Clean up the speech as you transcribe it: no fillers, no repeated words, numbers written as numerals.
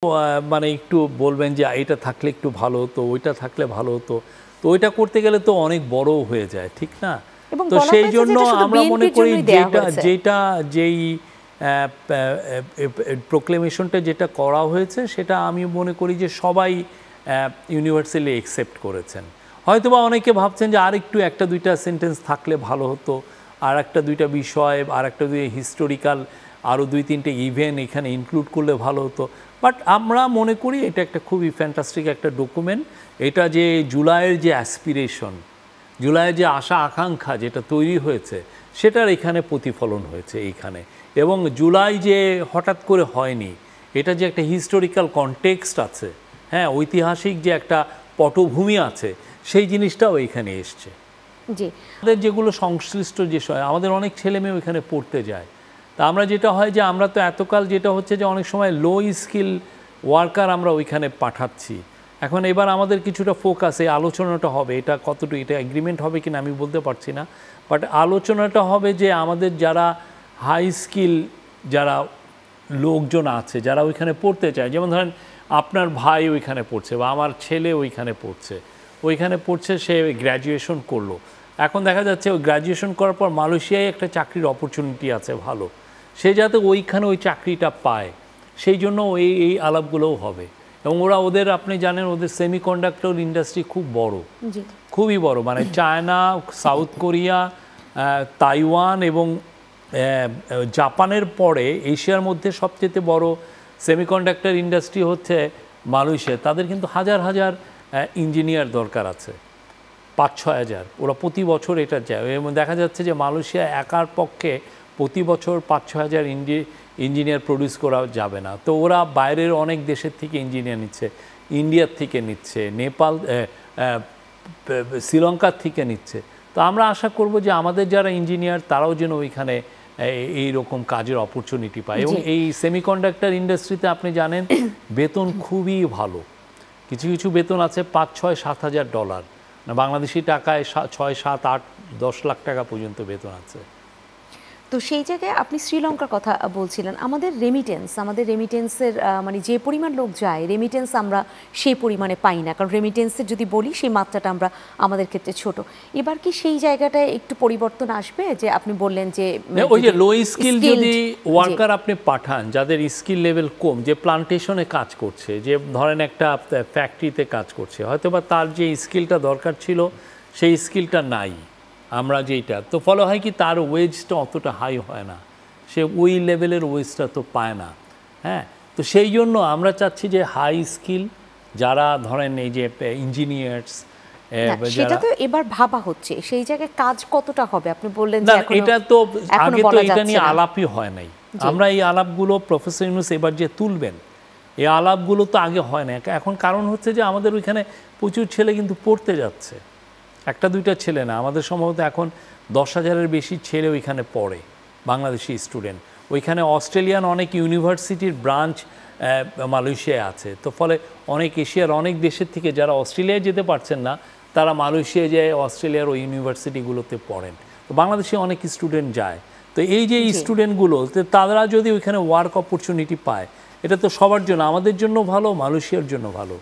মানে একটু বলবেন যে এটা থাকলে একটু ভালো হতো, ওইটা থাকলে ভালো হতো, তো ওইটা করতে গেলে তো অনেক বড় হয়ে যায়, ঠিক না? তো সেই জন্য আমরা মনে করি যেই প্রোক্লেমেশনটা যেটা করা হয়েছে সেটা আমি মনে করি যে সবাই ইউনিভার্সালি অ্যাকসেপ্ট করেছেন। হয়তোবা অনেকে ভাবছেন যে আর একটু একটা দুইটা সেন্টেন্স থাকলে ভালো হতো, আর একটা দুইটা বিষয়, আর একটা দুই হিস্টোরিক্যাল আরও দুই তিনটে ইভেন্ট এখানে ইনক্লুড করলে ভালো হতো। বাট আমরা মনে করি এটা একটা খুবই ফ্যান্টাস্টিক একটা ডকুমেন্ট। এটা যে জুলাইয়ের যে অ্যাসপিরেশন, জুলাইয়ের যে আশা আকাঙ্ক্ষা যেটা তৈরি হয়েছে সেটার এখানে প্রতিফলন হয়েছে এইখানে। এবং জুলাই যে হঠাৎ করে হয়নি, এটা যে একটা হিস্টোরিক্যাল কনটেক্সট আছে, হ্যাঁ, ঐতিহাসিক যে একটা পটভূমি আছে, সেই জিনিসটাও এখানে এসছে। জি, আমাদের যেগুলো সংশ্লিষ্ট বিষয়, আমাদের অনেক ছেলে মেয়ে ওইখানে পড়তে যায়। তা আমরা যেটা হয় যে আমরা তো এতকাল যেটা হচ্ছে যে অনেক সময় লো স্কিল ওয়ার্কার আমরা ওইখানে পাঠাচ্ছি। এখন এবার আমাদের কিছুটা ফোকাস, এই আলোচনাটা হবে, এটা কতটুকু এটা এগ্রিমেন্ট হবে কিনা আমি বলতে পারছি না, বাট আলোচনাটা হবে যে আমাদের যারা হাই স্কিল যারা লোকজন আছে যারা ওইখানে পড়তে চায়, যেমন ধরেন আপনার ভাই ওইখানে পড়ছে বা আমার ছেলে ওইখানে পড়ছে, সে গ্র্যাজুয়েশন করলো, এখন দেখা যাচ্ছে ওই গ্র্যাজুয়েশন করার পর মালয়েশিয়ায় একটা চাকরির অপরচুনিটি আছে ভালো, সে যাতে ওইখানে ওই চাকরিটা পায়, সেই জন্য এই আলাপগুলোও হবে। এবং ওদের আপনি জানেন ওদের সেমিকন্ডাক্টর ইন্ডাস্ট্রি খুব বড়, খুবই বড়, মানে চায়না, সাউথ কোরিয়া, তাইওয়ান এবং জাপানের পরে এশিয়ার মধ্যে সবচেয়ে বড় সেমিকন্ডাক্টর ইন্ডাস্ট্রি হচ্ছে মালয়েশিয়া। তাদের কিন্তু হাজার হাজার ইঞ্জিনিয়ার দরকার আছে, 5-6 হাজার, ওরা প্রতি বছর এটা যায়। এবং দেখা যাচ্ছে যে মালয়েশিয়া একার পক্ষে প্রতি বছর 5-6 হাজার ইঞ্জিনিয়ার প্রডিউস করা যাবে না, তো ওরা বাইরের অনেক দেশের থেকে ইঞ্জিনিয়ার নিচ্ছে, ইন্ডিয়ার থেকে নিচ্ছে, নেপাল, শ্রীলঙ্কার থেকে নিচ্ছে। তো আমরা আশা করব যে আমাদের যারা ইঞ্জিনিয়ার তারাও যেন ওইখানে এইরকম কাজের অপরচুনিটি পায়। এবং এই সেমিকন্ডাক্টর ইন্ডাস্ট্রিতে আপনি জানেন বেতন খুবই ভালো, কিছু কিছু বেতন আছে 5-6-7 হাজার ডলার, বাংলাদেশি টাকায় 6-7-8-10 লাখ টাকা পর্যন্ত বেতন আছে। তো সেই জায়গায় আপনি শ্রীলঙ্কার কথা বলছিলেন, আমাদের রেমিটেন্সের মানে যে পরিমাণ লোক যায়, রেমিটেন্স আমরা সেই পরিমাণে পাই না, কারণ রেমিটেন্সের যদি বলি সেই মাত্রাটা আমরা আমাদের ক্ষেত্রে ছোট। এবার কি সেই জায়গাটায় একটু পরিবর্তন আসবে? যে আপনি বললেন যে ওই যে লো স্কিল যদি ওয়ার্কার আপনি পাঠান, যাদের স্কিল লেভেল কম, যে প্লান্টেশনে কাজ করছে, যে ধরেন একটা ফ্যাক্টরিতে কাজ করছে, হয়তোবা তার যে স্কিলটা দরকার ছিল সেই স্কিলটা নাই, আমরা যেটা, তো ফলে হয় কি তার ওয়েজটা অতটা হাই হয় না, সে ওই লেভেলের ওয়েজটা তো পায় না। হ্যাঁ, তো সেই জন্য আমরা চাচ্ছি যে হাই স্কিল যারা ধরেন এই যে ইঞ্জিনিয়ার্স, সেটা তো এবার ভাবা হচ্ছে, সেই জায়গায় কাজ কতটা হবে আপনি বললেন যে এটা তো আগে তো এটা নিয়ে আলাপই হয় নাই। আমরা এই আলাপগুলো প্রফেসর ইউনূস এবার যে তুলবেন, এই আলাপগুলো তো আগে হয় না। এখন কারণ হচ্ছে যে আমাদের ওইখানে প্রচুর ছেলে কিন্তু পড়তে যাচ্ছে, একটা দুইটা ছেলে না, আমাদের সম্ভবত এখন 10,000-এর বেশি ছেলে ওইখানে পড়ে, বাংলাদেশি স্টুডেন্ট। ওইখানে অস্ট্রেলিয়ান অনেক ইউনিভার্সিটির ব্রাঞ্চ মালয়েশিয়ায় আছে, তো ফলে অনেক এশিয়ার অনেক দেশের থেকে যারা অস্ট্রেলিয়ায় যেতে পারছেন না তারা মালয়েশিয়ায় যায়, অস্ট্রেলিয়ার ওই ইউনিভার্সিটিগুলোতে পড়েন, তো বাংলাদেশে অনেক স্টুডেন্ট যায়। তো এই যে স্টুডেন্টগুলো, তারা যদি ওইখানে ওয়ার্ক অপরচুনিটি পায়, এটা তো সবার জন্য, আমাদের জন্য ভালো, মালয়েশিয়ার জন্য ভালো।